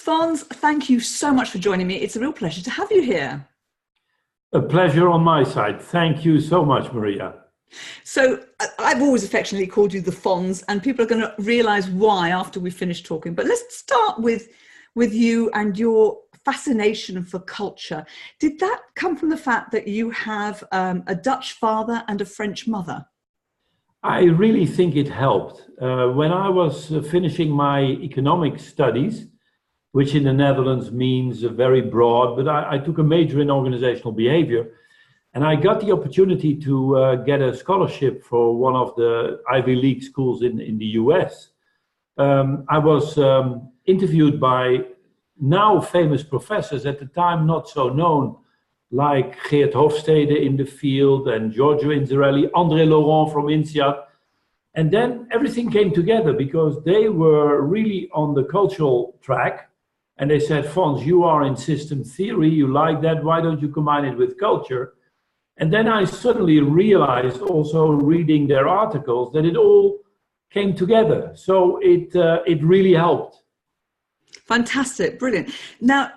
Fons, thank you so much for joining me. It's a real pleasure to have you here. A pleasure on my side. Thank you so much, Maria. So I've always affectionately called you the Fons, and people are going to realise why after we finish talking. But let's start with you and your fascination for culture. Did that come from the fact that you have a Dutch father and a French mother? I really think it helped. When I was finishing my economic studies, which in the Netherlands means very broad, but I took a major in organizational behavior, and I got the opportunity to get a scholarship for one of the Ivy League schools in the US. I was interviewed by now famous professors, at the time not so known, like Geert Hofstede in the field and Giorgio Inzarelli, André Laurent from INSEAD. And then everything came together because they were really on the cultural track. And they said, Fons, you are in system theory, you like that, why don't you combine it with culture? And then I suddenly realized, also reading their articles, that it all came together. So it really helped. Fantastic, brilliant. Now,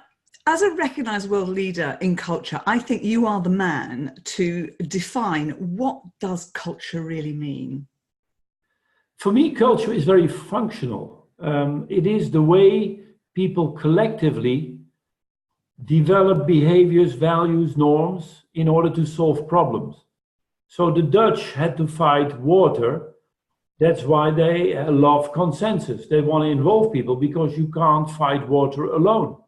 as a recognized world leader in culture, I think you are the man to define what does culture really mean. For me, culture is very functional. It is the way people collectively develop behaviors, values, norms in order to solve problems. So the Dutch had to fight water. That's why they love consensus. They want to involve people because you can't fight water alone.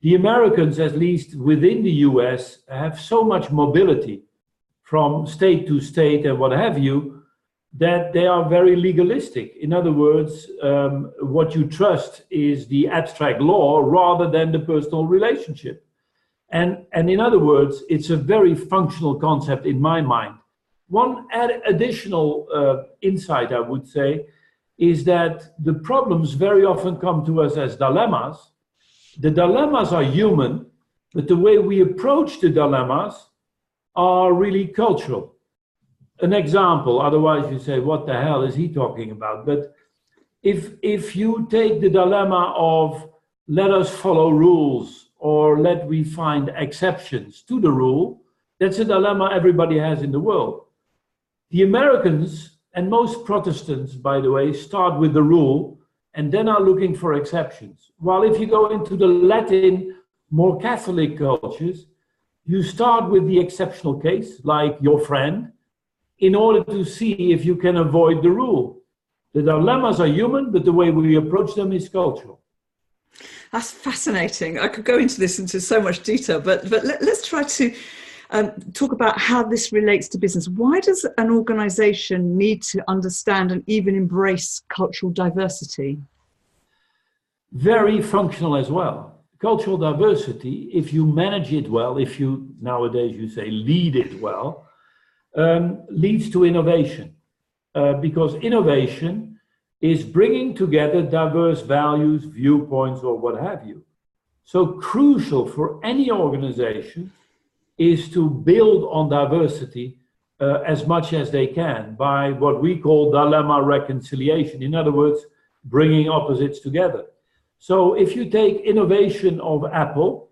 The Americans, at least within the US, have so much mobility from state to state and what have you, that they are very legalistic. In other words, what you trust is the abstract law rather than the personal relationship. And in other words, it's a very functional concept in my mind. One additional insight, I would say, is that the problems very often come to us as dilemmas. The dilemmas are human, but the way we approach the dilemmas are really cultural. An example, otherwise you say, what the hell is he talking about? But if you take the dilemma of let us follow rules or let we find exceptions to the rule, that's a dilemma everybody has in the world. The Americans and most Protestants, by the way, start with the rule and then are looking for exceptions. While if you go into the Latin, more Catholic cultures, you start with the exceptional case, like your friend, in order to see if you can avoid the rule. The dilemmas are human, but the way we approach them is cultural. That's fascinating. I could go into this into so much detail, but let's try to talk about how this relates to business. Why does an organization need to understand and even embrace cultural diversity? Very functional as well. Cultural diversity, if you manage it well, if you, nowadays you say lead it well, leads to innovation. Because innovation is bringing together diverse values, viewpoints, or what have you. So crucial for any organization is to build on diversity as much as they can by what we call dilemma reconciliation. In other words, bringing opposites together. So if you take innovation of Apple,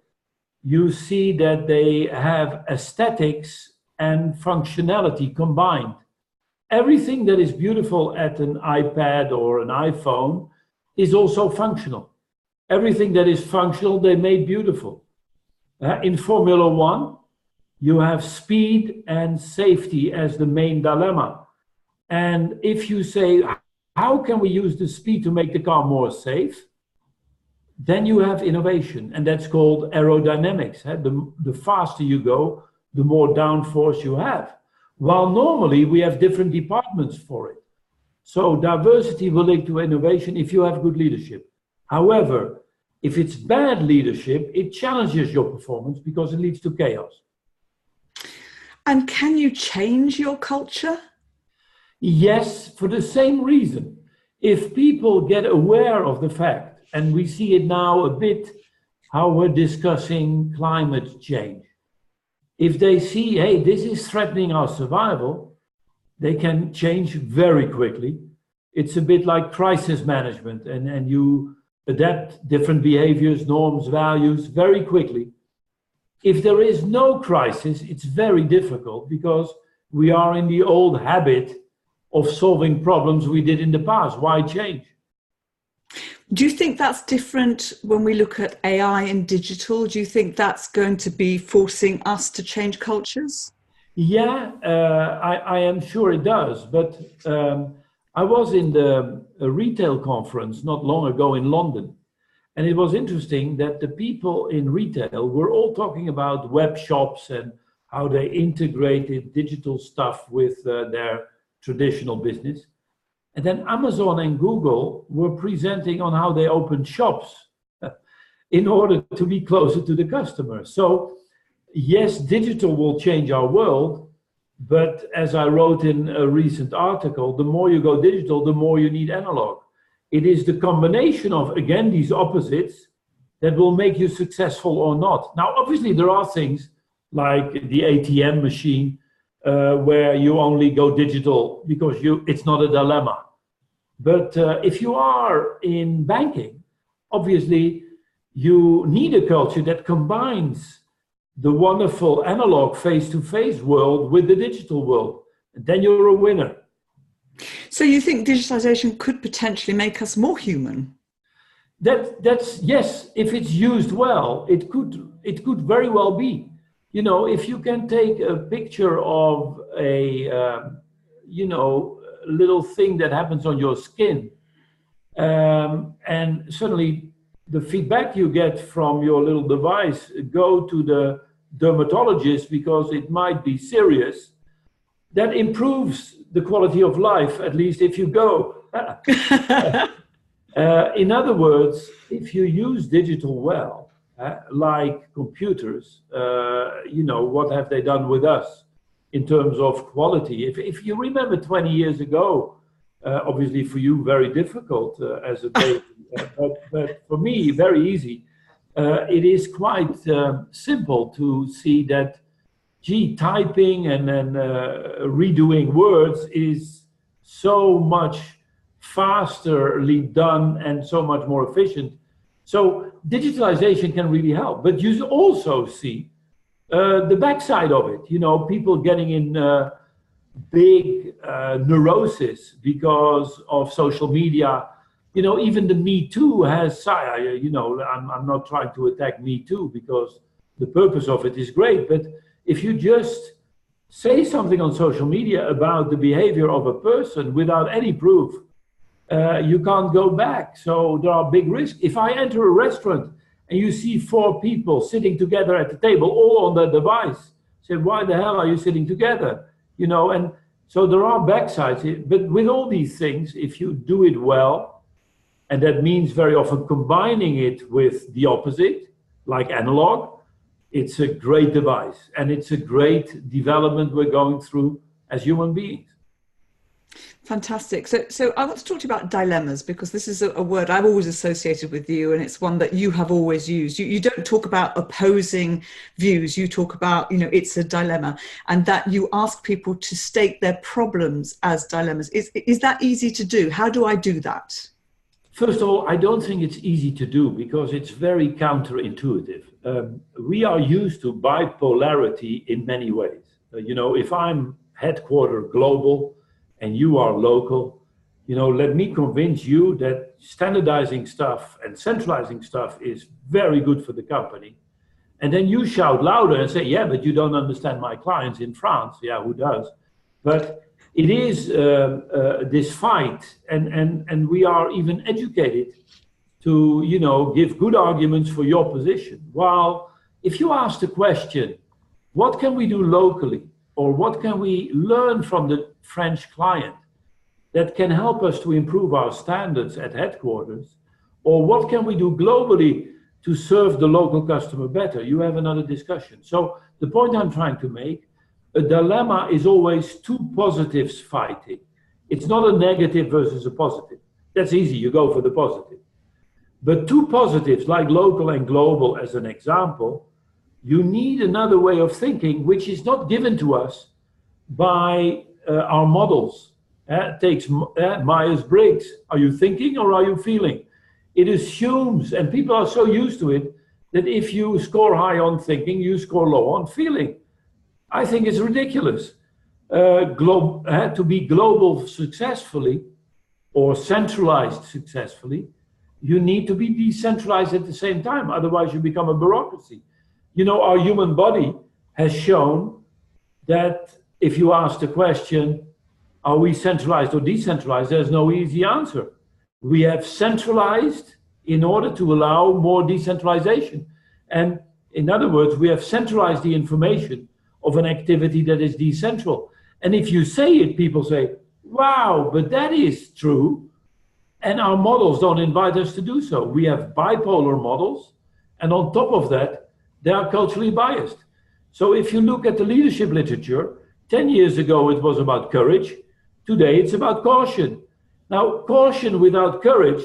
you see that they have aesthetics and functionality combined. Everything that is beautiful at an iPad or an iPhone is also functional. Everything that is functional, they made beautiful. In Formula One, you have speed and safety as the main dilemma. And if you say, how can we use the speed to make the car more safe? Then you have innovation, and that's called aerodynamics. The faster you go, the more downforce you have. While normally we have different departments for it. So diversity will lead to innovation if you have good leadership. However, if it's bad leadership, it challenges your performance because it leads to chaos. And can you change your culture? Yes, for the same reason. If people get aware of the fact, and we see it now a bit, how we're discussing climate change. If they see, hey, this is threatening our survival, they can change very quickly. It's a bit like crisis management, and you adapt different behaviors, norms, values very quickly. If there is no crisis, it's very difficult because we are in the old habit of solving problems we did in the past. Why change? Do you think that's different when we look at AI and digital? Do you think that's going to be forcing us to change cultures? Yeah, I am sure it does. But I was in a retail conference not long ago in London. And it was interesting that the people in retail were all talking about web shops and how they integrated digital stuff with their traditional business. And then Amazon and Google were presenting on how they opened shops in order to be closer to the customer. So yes, digital will change our world, but as I wrote in a recent article, the more you go digital, the more you need analog. It is the combination of, again, these opposites that will make you successful or not. Now, obviously, there are things like the ATM machine where you only go digital because it's not a dilemma. But if you are in banking, obviously, you need a culture that combines the wonderful analog face-to-face world with the digital world. And then you're a winner. So you think digitalization could potentially make us more human? That's yes, if it's used well, it could very well be. You know, if you can take a picture of a little thing that happens on your skin, and suddenly the feedback you get from your little device go to the dermatologist because it might be serious, that improves the quality of life, at least if you go. In other words, if you use digital well, like computers, what have they done with us in terms of quality? If you remember 20 years ago, obviously for you, very difficult as a baby, but for me, very easy. It is quite simple to see that typing and then redoing words is so much fasterly done and so much more efficient. So digitalization can really help. But you also see the backside of it. You know, people getting in big neurosis because of social media. You know, even the Me Too has, I'm not trying to attack Me Too because the purpose of it is great, but if you just say something on social media about the behavior of a person without any proof, you can't go back. So there are big risks. If I enter a restaurant and you see 4 people sitting together at the table, all on their device, say, why the hell are you sitting together? You know, and so there are backsides. But with all these things, if you do it well, and that means very often combining it with the opposite, like analog, it's a great device, and it's a great development we're going through as human beings. Fantastic. So I want to talk to you about dilemmas, because this is a word I've always associated with you, and it's one that you have always used. You don't talk about opposing views. You talk about, it's a dilemma, and that you ask people to state their problems as dilemmas. Is that easy to do? How do I do that? First of all, I don't think it's easy to do because it's very counterintuitive. We are used to bipolarity in many ways. If I'm headquarter global and you are local, let me convince you that standardizing stuff and centralizing stuff is very good for the company. And then you shout louder and say, yeah, but you don't understand my clients in France. Yeah, who does? But it is this fight, and we are even educated to, give good arguments for your position. While if you ask the question, what can we do locally, or what can we learn from the French client that can help us to improve our standards at headquarters, or what can we do globally to serve the local customer better, you have another discussion. So the point I'm trying to make, a dilemma is always 2 positives fighting. It's not a negative versus a positive. That's easy, you go for the positive. But 2 positives, like local and global as an example, you need another way of thinking, which is not given to us by our models. It takes Myers-Briggs. Are you thinking or are you feeling? it assumes, and people are so used to it, that if you score high on thinking, you score low on feeling. I think it's ridiculous. To be global successfully or centralized successfully, you need to be decentralized at the same time. Otherwise, you become a bureaucracy. You know, our human body has shown that if you ask the question, are we centralized or decentralized? There's no easy answer. We have centralized in order to allow more decentralization. And in other words, we have centralized the information of an activity that is decentral. And if you say it, people say, wow, but that is true. And our models don't invite us to do so. We have bipolar models. And on top of that, they are culturally biased. So if you look at the leadership literature, 10 years ago, it was about courage. Today, it's about caution. Now, caution without courage,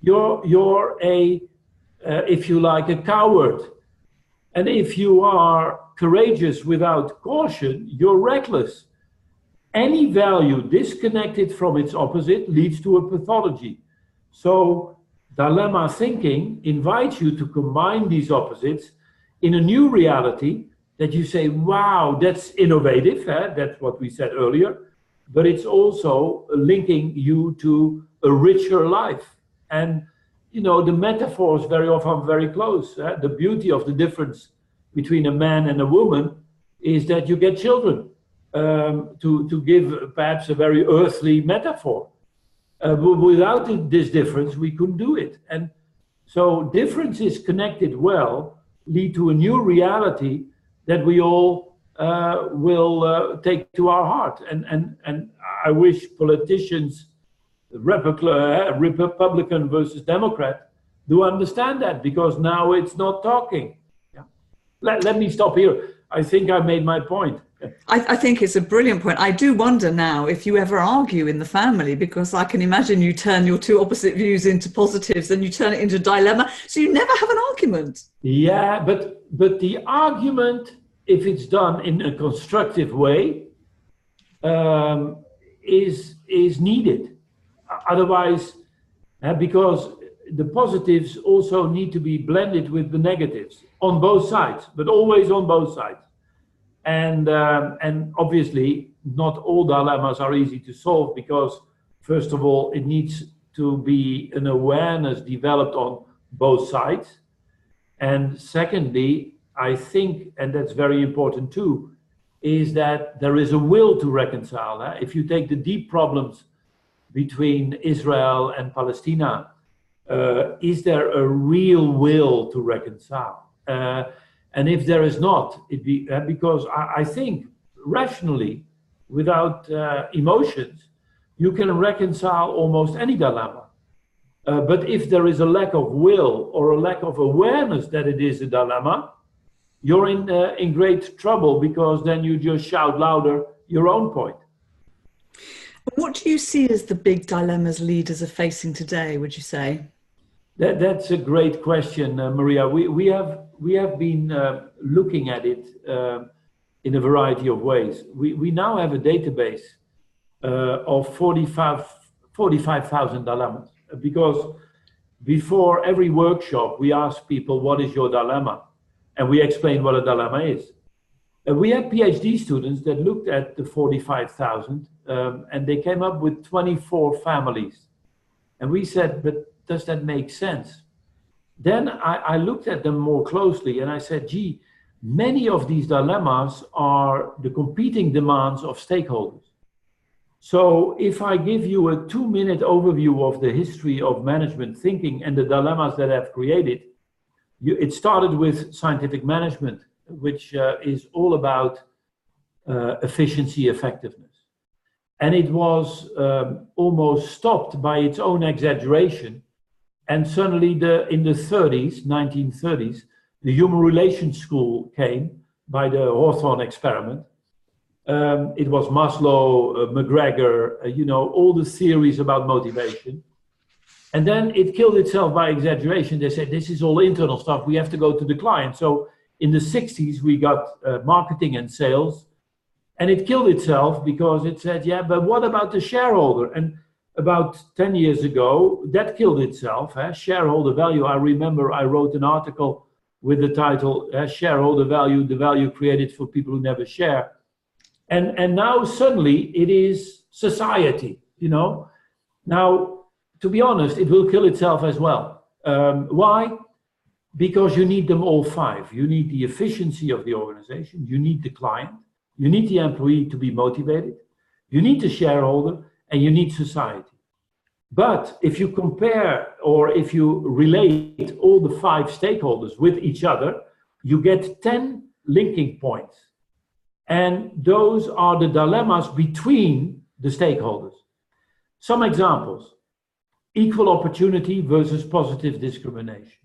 you're if you like, a coward. And if you are courageous without caution, you're reckless. Any value disconnected from its opposite leads to a pathology. So dilemma thinking invites you to combine these opposites in a new reality that you say, wow, that's innovative. That's what we said earlier. But it's also linking you to a richer life. And, you know, the metaphors very often are very close. The beauty of the difference between a man and a woman is that you get children. To give perhaps a very earthly metaphor. But without this difference, we couldn't do it. And so differences connected well lead to a new reality that we all will take to our heart. And I wish politicians, Republican versus Democrat, do understand that, because now it's not talking. Yeah. Let me stop here. I think I made my point. I think it's a brilliant point. I do wonder now if you ever argue in the family, because I can imagine you turn your two opposite views into positives and you turn it into a dilemma. So you never have an argument. Yeah, but the argument, if it's done in a constructive way, is needed. Otherwise, because the positives also need to be blended with the negatives on both sides, but always on both sides. And obviously, not all dilemmas are easy to solve, because, first of all, it needs to be an awareness developed on both sides. And secondly, I think, and that's very important too, is that there is a will to reconcile. If you take the deep problems between Israel and Palestine, is there a real will to reconcile? And if there is not, because I think rationally, without emotions, you can reconcile almost any dilemma. But if there is a lack of will or a lack of awareness that it is a dilemma, you're in great trouble, because then you just shout louder your own point. What do you see as the big dilemmas leaders are facing today, would you say? That's a great question, Maria. We have been looking at it in a variety of ways. We now have a database of 45,000 dilemmas, because before every workshop we ask people, what is your dilemma? And we explain what a dilemma is. We had PhD students that looked at the 45,000 and they came up with 24 families. And we said, but does that make sense? Then I looked at them more closely and I said, gee, many of these dilemmas are the competing demands of stakeholders. So if I give you a 2-minute overview of the history of management thinking and the dilemmas that have created, it started with scientific management, which is all about efficiency, effectiveness. And it was almost stopped by its own exaggeration. And suddenly in the 1930s, the human relations school came by the Hawthorne experiment. It was Maslow, McGregor, all the theories about motivation. And then it killed itself by exaggeration. They said, this is all internal stuff. We have to go to the client. So in the 60s, we got marketing and sales. And it killed itself because it said, yeah, but what about the shareholder? And about 10 years ago, that killed itself. Shareholder value. I remember I wrote an article with the title Shareholder Value, the value created for people who never share. And now suddenly it is society, you know. Now, to be honest, it will kill itself as well. Why? Because you need them all five. You need the efficiency of the organization. You need the client. You need the employee to be motivated. You need the shareholder, and you need society. But if you compare or if you relate all the five stakeholders with each other, you get 10 linking points. And those are the dilemmas between the stakeholders. Some examples: equal opportunity versus positive discrimination.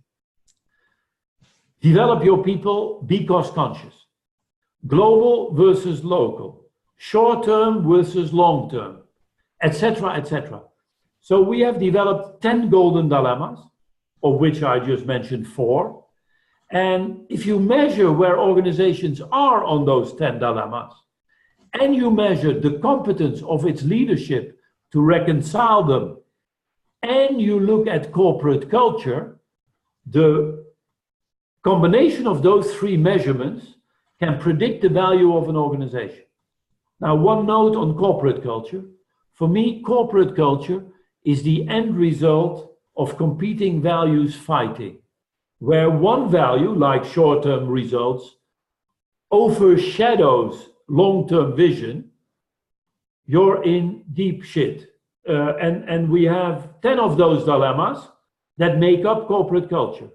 Develop your people, be cost conscious. Global versus local. Short term versus long term, etc., etc. So we have developed 10 golden dilemmas, of which I just mentioned 4. And if you measure where organizations are on those 10 dilemmas, and you measure the competence of its leadership to reconcile them, and you look at corporate culture, the combination of those 3 measurements can predict the value of an organization. Now, one note on corporate culture. For me, corporate culture is the end result of competing values fighting, where one value, like short-term results, overshadows long-term vision. You're in deep shit. And we have 10 of those dilemmas that make up corporate culture.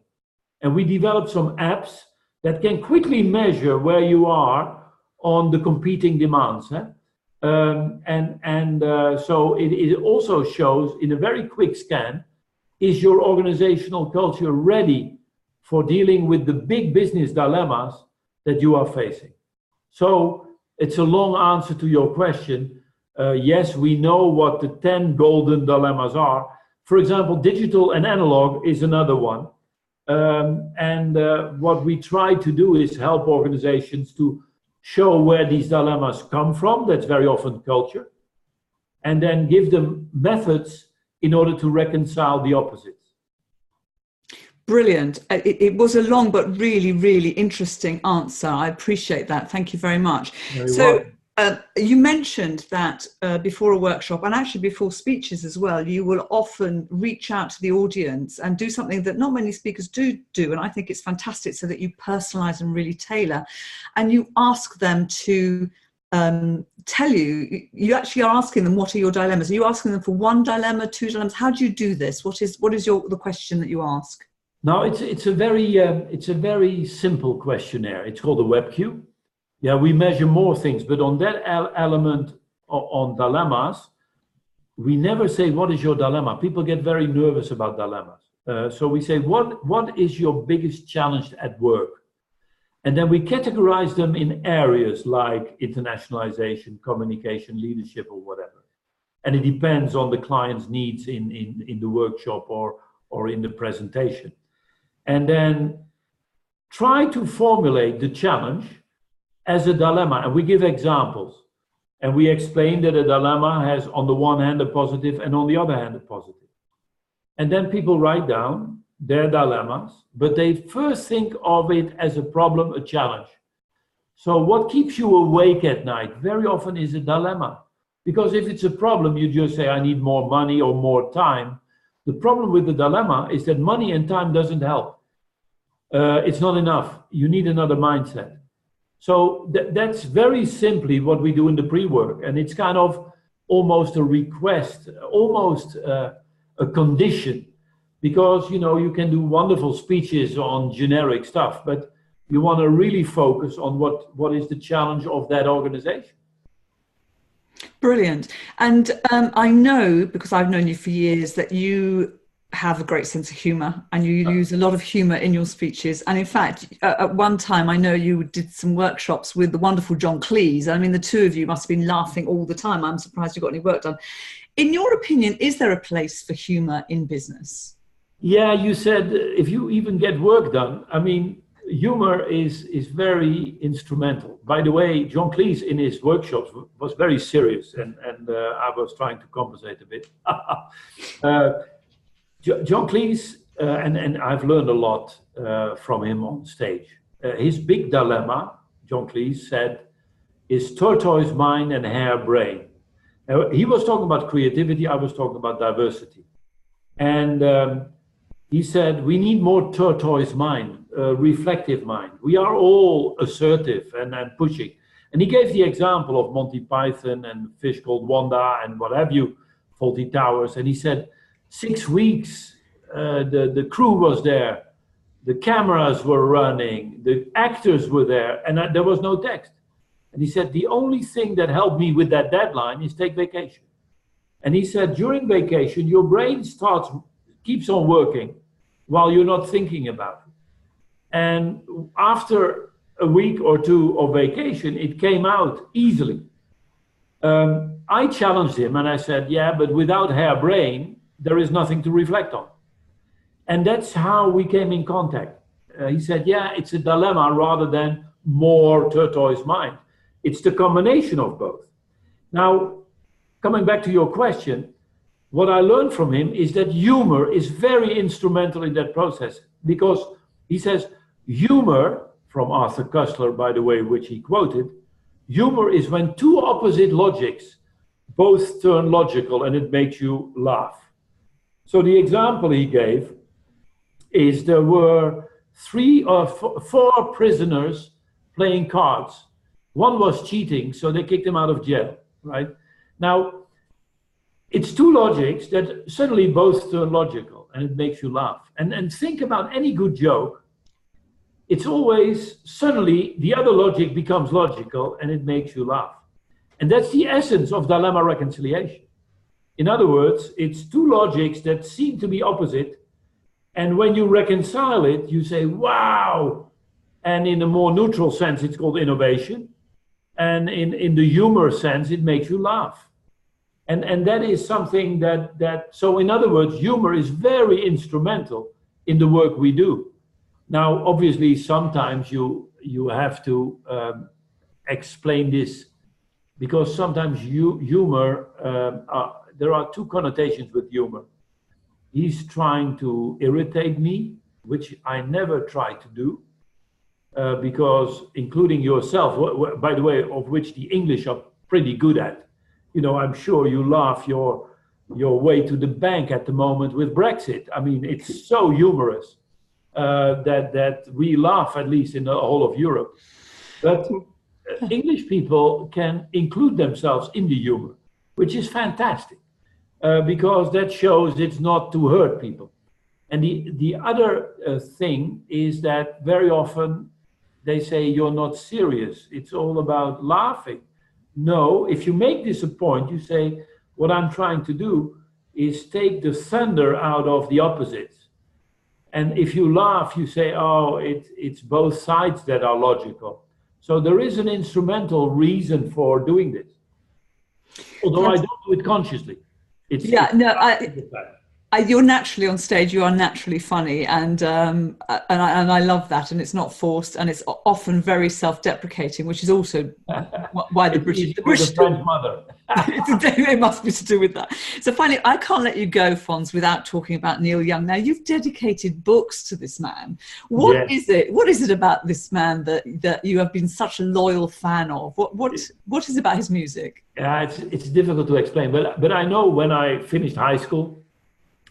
And we developed some apps that can quickly measure where you are on the competing demands. So it also shows in a very quick scan, is your organizational culture ready for dealing with the big business dilemmas that you are facing? So it's a long answer to your question. Yes, we know what the 10 golden dilemmas are. For example, digital and analog is another one. What we try to do is help organizations to show where these dilemmas come from. That's very often culture. And then give them methods in order to reconcile the opposites. Brilliant. It was a long but really, really interesting answer. I appreciate that. Thank you very much. You mentioned that before a workshop, and actually before speeches as well, you will often reach out to the audience and do something that not many speakers do. And I think it's fantastic, so that you personalize and really tailor. And you ask them to tell you, you actually are asking them, what are your dilemmas? Are you asking them for 1 dilemma, 2 dilemmas? How do you do this? What is the question that you ask? No, it's a very simple questionnaire. It's called a WebQ. Yeah, we measure more things, but on that element on dilemmas, we never say, what is your dilemma? People get very nervous about dilemmas. So we say, what is your biggest challenge at work? And then we categorize them in areas like internationalization, communication, leadership, or whatever. And it depends on the client's needs in the workshop or in the presentation. And then try to formulate the challenge as a dilemma, and we give examples, and we explain that a dilemma has on the one hand a positive and on the other hand a positive. And then people write down their dilemmas, but they first think of it as a problem, a challenge. So what keeps you awake at night very often is a dilemma, because if it's a problem, you just say, I need more money or more time. The problem with the dilemma is that money and time doesn't help. It's not enough. You need another mindset. So that's very simply what we do in the pre-work. And it's kind of almost a request, almost a condition, because, you know, you can do wonderful speeches on generic stuff, but you want to really focus on what is the challenge of that organization. Brilliant. And I know, because I've known you for years, that you have a great sense of humor, and you use a lot of humor in your speeches. And in fact, at one time, I know you did some workshops with the wonderful John Cleese. I mean, the two of you must have been laughing all the time. I'm surprised you got any work done. In your opinion, is there a place for humor in business? Yeah, you said if you even get work done. I mean, humor is very instrumental. By the way, John Cleese in his workshops was very serious, and I was trying to compensate a bit. John Cleese, and I've learned a lot from him on stage. His big dilemma, John Cleese said, is tortoise mind and hare brain. Now, he was talking about creativity, I was talking about diversity. And he said, we need more tortoise mind, reflective mind. We are all assertive and pushing. And he gave the example of Monty Python and Fish Called Wanda and what have you, Fawlty Towers. And he said, 6 weeks, the crew was there, the cameras were running, the actors were there, and there was no text. And he said, the only thing that helped me with that deadline is take vacation. And he said, during vacation, your brain keeps on working while you're not thinking about it. And after a week or two of vacation, it came out easily. I challenged him and I said, yeah, but without hare brain, there is nothing to reflect on. And that's how we came in contact. He said, yeah, it's a dilemma rather than more tortoise mind. It's the combination of both. Now, coming back to your question, what I learned from him is that humor is very instrumental in that process, because he says humor, from Arthur Koestler, by the way, which he quoted, humor is when two opposite logics both turn logical and it makes you laugh. So the example he gave is there were 3 or 4 prisoners playing cards. One was cheating, so they kicked him out of jail, right? Now, it's two logics that suddenly both turn logical and it makes you laugh. And think about any good joke. It's always suddenly the other logic becomes logical and it makes you laugh. And that's the essence of dilemma reconciliation. In other words, it's two logics that seem to be opposite. And when you reconcile it, you say, wow. And in a more neutral sense, it's called innovation. And in the humor sense, it makes you laugh. And that is something so in other words, humor is very instrumental in the work we do. Now, obviously, sometimes you have to explain this, because sometimes humor, there are two connotations with humor. He's trying to irritate me, which I never try to do, because including yourself, by the way, of which the English are pretty good at. You know, I'm sure you laugh your way to the bank at the moment with Brexit. I mean, it's so humorous that we laugh, at least in the whole of Europe. But English people can include themselves in the humor, which is fantastic, because that shows it's not to hurt people. And the other thing is that very often they say you're not serious. It's all about laughing. No, if you make this a point, you say, what I'm trying to do is take the thunder out of the opposites. And if you laugh, you say, oh, it's both sides that are logical. So there is an instrumental reason for doing this. Although I don't do it consciously. You're naturally on stage. You are naturally funny, and I love that. And it's not forced, and it's often very self-deprecating, which is also why the British French mother. It must be to do with that. So finally, I can't let you go, Fons, without talking about Neil Young. Now, you've dedicated books to this man. What is it about this man that you have been such a loyal fan of? What is it about his music? Yeah, it's difficult to explain, but I know when I finished high school,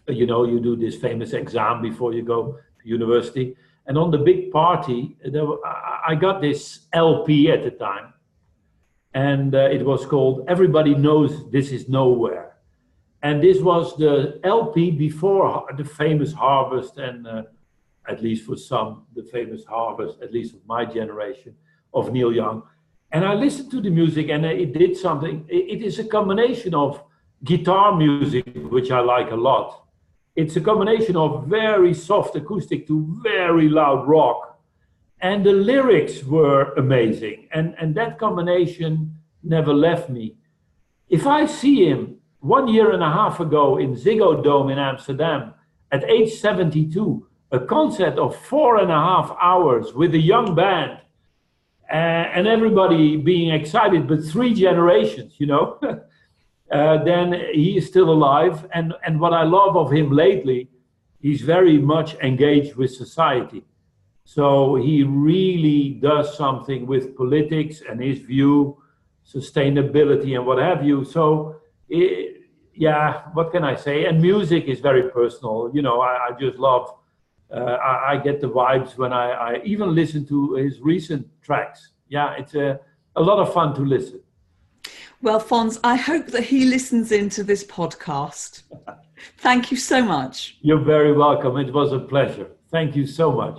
you know, you do this famous exam before you go to university. And on the big party, I got this LP at the time. And it was called Everybody Knows This Is Nowhere. And this was the LP before the famous Harvest, and at least for some, the famous Harvest, at least of my generation, of Neil Young. And I listened to the music and it did something. It is a combination of guitar music, which I like a lot. It's a combination of very soft acoustic to very loud rock. And the lyrics were amazing. And that combination never left me. If I see him 1.5 years ago in Ziggo Dome in Amsterdam, at age 72, a concert of 4.5 hours with a young band, and everybody being excited, but 3 generations, then he is still alive. And what I love of him lately, he's very much engaged with society. So he really does something with politics and his view, sustainability and what have you. So, what can I say? And music is very personal. I just love, I get the vibes when I even listen to his recent tracks. Yeah, it's a lot of fun to listen. Well, Fons, I hope that he listens into this podcast. Thank you so much. You're very welcome. It was a pleasure. Thank you so much.